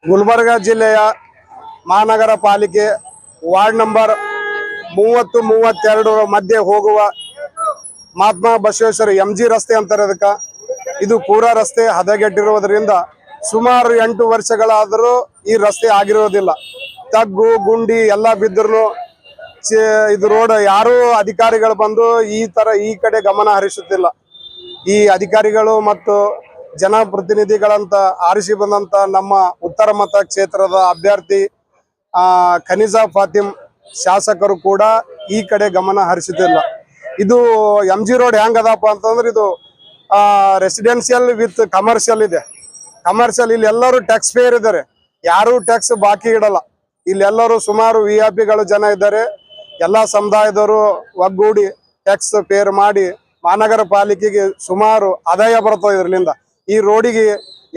ಗುಲ್ಬರ್ಗ ಜಿಲ್ಲೆಯ ಮಹಾನಗರ ಪಾಲಿಕೆ ವಾರ್ಡ್ ನಂಬರ್ 30-32 ಮಧ್ಯೆ ಹೋಗುವ ಮಹಾತ್ಮ ಬಸವೇಶ್ವರ MG ರಸ್ತೆ ಅಂತಾರೆ ಅದಕ್ಕೆ. ಇದು ಪೂರಾ ರಸ್ತೆ ಹದಗೆಟ್ಟಿರುವುದರಿಂದ ಸುಮಾರು 8 ವರ್ಷಗಳಾದರೂ ಈ ರಸ್ತೆ ಆಗಿರೋದಿಲ್ಲ. ತಗ್ಗು ಗುಂಡಿ ಎಲ್ಲ ಬಿದ್ದರೂ ಇದು ರೋಡ್ ಯಾರೂ ಅಧಿಕಾರಿಗಳು ಬಂದು ಈ ಕಡೆ ಗಮನ ಹರಿಸುತ್ತಿಲ್ಲ. ಈ ಅಧಿಕಾರಿಗಳು ಮತ್ತು ಜನಪ್ರತಿನಿಧಿಗಳಂತ ಆರಿಸಿ ಬಂದಂತ ನಮ್ಮ ಉತ್ತರ ಮತ ಕ್ಷೇತ್ರದ ಅಭ್ಯರ್ಥಿ ಖನಿಜಾ ಫಾತಿಮ್ ಶಾಸಕರು ಕೂಡ ಈ ಕಡೆ ಗಮನ ಹರಿಸುತ್ತಿಲ್ಲ. ಇದು MG ರೋಡ್ ಹೆಂಗದಪ್ಪ ಅಂತಂದ್ರೆ ಇದು ರೆಸಿಡೆನ್ಷಿಯಲ್ ವಿತ್ ಕಮರ್ಷಿಯಲ್ ಇದೆ. ಕಮರ್ಷಿಯಲ್ ಇಲ್ಲಿ ಎಲ್ಲರೂ ಟ್ಯಾಕ್ಸ್ ಪೇಯರ್ ಇದ್ದಾರೆ, ಯಾರು ಟ್ಯಾಕ್ಸ್ ಬಾಕಿ ಇಡಲ್ಲ. ಇಲ್ಲೆಲ್ಲರೂ ಸುಮಾರು VIP ಗಳು ಜನ ಇದ್ದಾರೆ. ಎಲ್ಲ ಸಮುದಾಯದವರು ಒಗ್ಗೂಡಿ ಟ್ಯಾಕ್ಸ್ ಪೇರ್ ಮಾಡಿ ಮಹಾನಗರ ಪಾಲಿಕೆಗೆ ಸುಮಾರು ಆದಾಯ ಬರ್ತದೆ. ಇದರಿಂದ ಈ ರೋಡಿಗೆ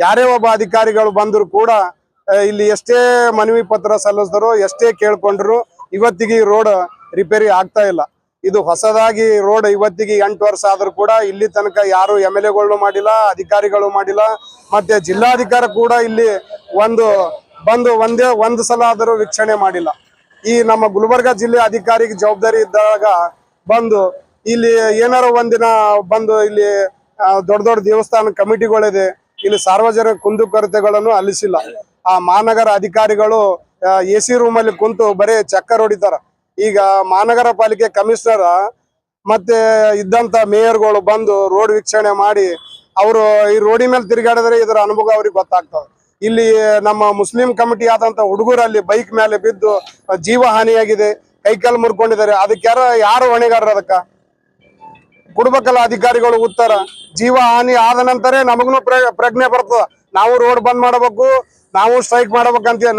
ಯಾರೇ ಒಬ್ಬ ಅಧಿಕಾರಿಗಳು ಬಂದ್ರು ಕೂಡ ಇಲ್ಲಿ ಎಷ್ಟೇ ಮನವಿ ಪತ್ರ ಸಲ್ಲಿಸಿದ್ರು, ಎಷ್ಟೇ ಕೇಳ್ಕೊಂಡ್ರು ಇವತ್ತಿಗೆ ಈ ರೋಡ್ ರಿಪೇರಿ ಆಗ್ತಾ ಇಲ್ಲ. ಇದು ಹೊಸದಾಗಿ ರೋಡ್ ಇವತ್ತಿಗೆ 8 ವರ್ಷ ಆದ್ರೂ ಕೂಡ ಇಲ್ಲಿ ತನಕ ಯಾರು MLA ಗಳು ಮಾಡಿಲ್ಲ, ಅಧಿಕಾರಿಗಳು ಮಾಡಿಲ್ಲ. ಮತ್ತೆ ಜಿಲ್ಲಾಧಿಕಾರಿ ಕೂಡ ಇಲ್ಲಿ ಒಂದು ಸಲ ಆದರೂ ವೀಕ್ಷಣೆ ಮಾಡಿಲ್ಲ. ಈ ನಮ್ಮ ಗುಲ್ಬರ್ಗ ಜಿಲ್ಲೆ ಅಧಿಕಾರಿಗೆ ಜವಾಬ್ದಾರಿ ಇದ್ದಾಗ ಬಂದು ಇಲ್ಲಿ ಏನಾರ ಒಂದಿನ ಬಂದು ಇಲ್ಲಿ ದೊಡ್ಡ ದೇವಸ್ಥಾನ ಕಮಿಟಿಗಳಿದೆ, ಇಲ್ಲಿ ಸಾರ್ವಜನಿಕ ಕುಂದುಕೊರತೆಗಳನ್ನು ಅಲಿಸಿಲ್ಲ. ಆ ಮಹಾನಗರ ಅಧಿಕಾರಿಗಳು AC ರೂಮಲ್ಲಿ ಕುಂತು ಬರೀ ಚಕ್ಕರ್ ಹೊಡಿತಾರ. ಈಗ ಮಹಾನಗರ ಪಾಲಿಕೆ ಕಮಿಷನರ್ ಮತ್ತೆ ಇದ್ದಂತ ಮೇಯರ್ಗಳು ಬಂದು ರೋಡ್ ವೀಕ್ಷಣೆ ಮಾಡಿ ಅವರು ಈ ರೋಡಿ ಮೇಲೆ ತಿರುಗಾಡಿದ್ರೆ ಇದರ ಅನುಭವ ಅವ್ರಿಗೆ ಗೊತ್ತಾಗ್ತದೆ. ಇಲ್ಲಿ ನಮ್ಮ ಮುಸ್ಲಿಂ ಕಮಿಟಿ ಆದಂತ ಹುಡುಗರಲ್ಲಿ ಬೈಕ್ ಮೇಲೆ ಬಿದ್ದು ಜೀವ ಹಾನಿಯಾಗಿದೆ, ಕೈಕಾಲು ಮುರ್ಕೊಂಡಿದ್ದಾರೆ. ಅದಕ್ಕೆ ಯಾರು ಹೊಣೆಗಾರರು? ಅದಕ್ಕ ಕೊಡ್ಬೇಕಲ್ಲ ಅಧಿಕಾರಿಗಳು ಉತ್ತರ. ಜೀವ ಹಾನಿ ಆದ ನಂತರ ನಮಗೂ ಪ್ರಜ್ಞೆ ಬರ್ತದ, ನಾವು ರೋಡ್ ಬಂದ್ ಮಾಡಬೇಕು, ನಾವು ಸ್ಟ್ರೈಕ್ ಮಾಡ್ಬೇಕಂತ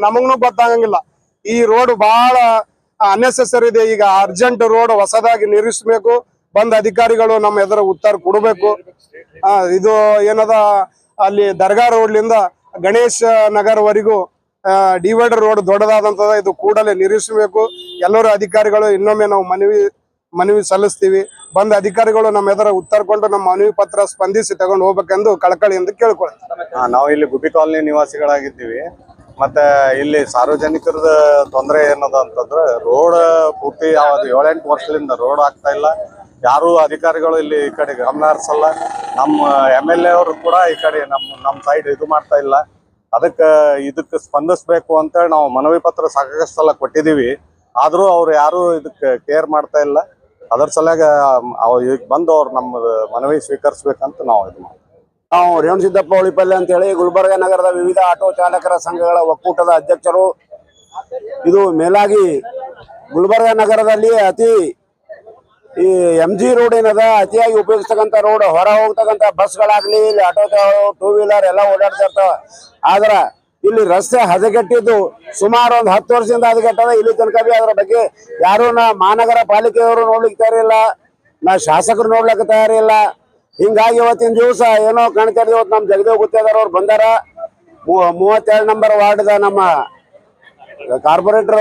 ನಮಗೂ ಗೊತ್ತಾಗಂಗಿಲ್ಲ. ಈ ರೋಡ್ ಬಹಳ ಅನ್ನೆಸೆಸರಿ ಇದೆ. ಈಗ ಅರ್ಜೆಂಟ್ ರೋಡ್ ಹೊಸದಾಗಿ ನಿರ್ಮಿಸಬೇಕು, ಬಂದ್ ಅಧಿಕಾರಿಗಳು ನಮ್ಮ ಎದುರು ಉತ್ತರ ಕೊಡಬೇಕು. ಇದು ಏನದ ಅಲ್ಲಿ ದರ್ಗಾ ರೋಡ್ಲಿಂದ ಗಣೇಶ್ ನಗರ್ವರೆಗೂ ಡಿವೈಡರ್ ರೋಡ್ ದೊಡ್ಡದಾದಂತದ, ಇದು ಕೂಡಲೇ ನಿರ್ಮಿಸಬೇಕು. ಎಲ್ಲರೂ ಅಧಿಕಾರಿಗಳು ಇನ್ನೊಮ್ಮೆ ನಾವು ಮನವಿ ಸಲ್ಲಿಸ್ತೀವಿ. ಬಂದ ಅಧಿಕಾರಿಗಳು ನಮ್ಮ ಎದುರ ಉತ್ತರ ಕೊಂಡು ನಮ್ಮ ಮನವಿ ಪತ್ರ ಸ್ಪಂದಿಸಿ ತಗೊಂಡು ಹೋಗ್ಬೇಕೆಂದು ಕಳಕಳಿಯಿಂದ ಕೇಳ್ಕೊಳ್ತೀವಿ. ನಾವು ಇಲ್ಲಿ ಗುಬ್ಬಿ ಕಾಲನಿ ನಿವಾಸಿಗಳಾಗಿದ್ದೀವಿ. ಮತ್ತೆ ಇಲ್ಲಿ ಸಾರ್ವಜನಿಕರದ ತೊಂದರೆ ಏನದ ಅಂತಂದ್ರೆ ರೋಡ್ ಪೂರ್ತಿ 7-8 ವರ್ಷದಿಂದ ರೋಡ್ ಆಗ್ತಾ ಇಲ್ಲ. ಯಾರು ಅಧಿಕಾರಿಗಳು ಇಲ್ಲಿ ಈ ಕಡೆ ಗಮನ ಹರಿಸಲ್ಲ. ನಮ್ಮ MLA ಅವರು ಕೂಡ ಈ ಕಡೆ ನಮ್ಮ ಸೈಡ್ ಇದು ಮಾಡ್ತಾ ಇಲ್ಲ. ಇದಕ್ಕೆ ಸ್ಪಂದಿಸ್ಬೇಕು ಅಂತೇಳಿ ನಾವು ಮನವಿ ಪತ್ರ ಸಾಕಷ್ಟು ಸಲ ಕೊಟ್ಟಿದ್ದೀವಿ. ಆದ್ರೂ ಅವ್ರು ಯಾರು ಇದಕ್ಕೆ ಕೇರ್ ಮಾಡ್ತಾ ಇಲ್ಲ. ಅದರ ಸಲುವಾಗಿ ಬಂದು ಅವ್ರು ನಮ್ಮ ಮನವಿ ಸ್ವೀಕರಿಸ್ಬೇಕಂತ ನಾವು ಇದು ಮಾಡ್ತೀವಿ. ನಾವು ರೇವಣಸಿದ್ದಪ್ಪ ಉಳಿಪಲ್ಲೆ ಅಂತ ಹೇಳಿ ಗುಲ್ಬರ್ಗ ನಗರದ ವಿವಿಧ ಆಟೋ ಚಾಲಕರ ಸಂಘಗಳ ಒಕ್ಕೂಟದ ಅಧ್ಯಕ್ಷರು. ಇದು ಮೇಲಾಗಿ ಗುಲ್ಬರ್ಗ ನಗರದಲ್ಲಿ ಈ MG ರೋಡ್ ಏನದ ಅತಿಯಾಗಿ ಉಪಯೋಗಿಸ್ತಕ್ಕಂಥ ರೋಡ್. ಹೊರ ಹೋಗ್ತಕ್ಕಂಥ ಬಸ್ಗಳಾಗ್ಲಿ, ಇಲ್ಲಿ ಆಟೋ 2 ವೀಲರ್ ಎಲ್ಲ ಓಡಾಡ್ತಾ ಇರ್ತಾವ. ಆದ್ರ ಇಲ್ಲಿ ರಸ್ತೆ ಹದಗೆಟ್ಟಿದ್ದು ಸುಮಾರು ಒಂದು 10 ವರ್ಷದಿಂದ ಹದಗೆಟ್ಟದ. ಇಲ್ಲಿ ತನಕ ಬಿ ಅದರ ಬಗ್ಗೆ ಯಾರು ಮಹಾನಗರ ಪಾಲಿಕೆಯವರು ನೋಡ್ಲಿಕ್ಕೆ ತಯಾರಿಲ್ಲ, ಶಾಸಕರು ನೋಡ್ಲಿಕ್ಕೆ ತಯಾರಿಲ್ಲ. ಹಿಂಗಾಗಿ ಇವತ್ತಿನ ದಿವಸ ಏನೋ ಕಾಣ್ತಾ ಇದ್ದೀವಿ. ಇವತ್ತು ನಮ್ಮ ಜಗದೇವ್ ಗುತ್ತೇದಾರ್ ಅವ್ರು ಬಂದಾರ. 32 ನಂಬರ್ ವಾರ್ಡ್ದ ನಮ್ಮ ಕಾರ್ಪೊರೇಟರ್.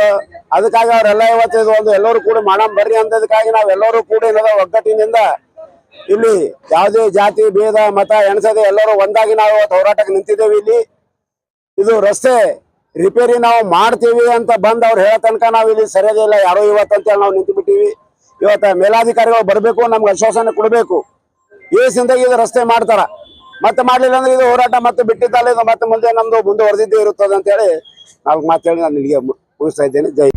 ಅದಕ್ಕಾಗಿ ಅವರೆಲ್ಲ ಇವತ್ತು ಎಲ್ಲರೂ ಕೂಡ ಬರ್ರಿ ಅಂತದಕ್ಕಾಗಿ ನಾವೆಲ್ಲರೂ ಕೂಡ ಏನದ ಒಗ್ಗಟ್ಟಿನಿಂದ ಇಲ್ಲಿ ಯಾವುದೇ ಜಾತಿ ಭೇದ ಮತ ಎಣಸದೆ ಎಲ್ಲರೂ ಒಂದಾಗಿ ನಾವು ಇವತ್ತು ಹೋರಾಟಕ್ಕೆ ನಿಂತಿದ್ದೇವೆ. ಇಲ್ಲಿ ಇದು ರಸ್ತೆ ರಿಪೇರಿ ನಾವು ಮಾಡ್ತೀವಿ ಅಂತ ಬಂದ್ ಅವ್ರು ಹೇಳೋ ತನಕ ನಾವು ಇಲ್ಲಿ ಸರಿಯಾದಿಲ್ಲ ಯಾರೋ ಇವತ್ತಂತೇಳಿ ನಾವು ನಿಂತು ಬಿಟ್ಟಿವಿ. ಇವತ್ತ ಮೇಲಾಧಿಕಾರಿಗಳು ಬರಬೇಕು, ನಮ್ಗೆ ಆಶ್ವಾಸನೆ ಕೊಡಬೇಕು. ಸಿಂದಾಗಿ ಇದು ರಸ್ತೆ ಮಾಡ್ತಾರ, ಮತ್ತೆ ಮಾಡ್ಲಿಲ್ಲ ಅಂದ್ರೆ ಇದು ಹೋರಾಟ ಮತ್ತೆ ಬಿಟ್ಟಿದ್ದಲ್ಲ, ಇದು ಮತ್ತೆ ಮುಂದೆ ನಮ್ದು ಮುಂದುವರೆದಿದ್ದೇ ಇರುತ್ತದೆ ಅಂತೇಳಿ ನಾವು ಮಾತೇಳಿ ನಾನು ಇಲ್ಲಿಗೆ ಮುಗಿಸ್ತಾ ಇದ್ದೇನೆ. ಜೈ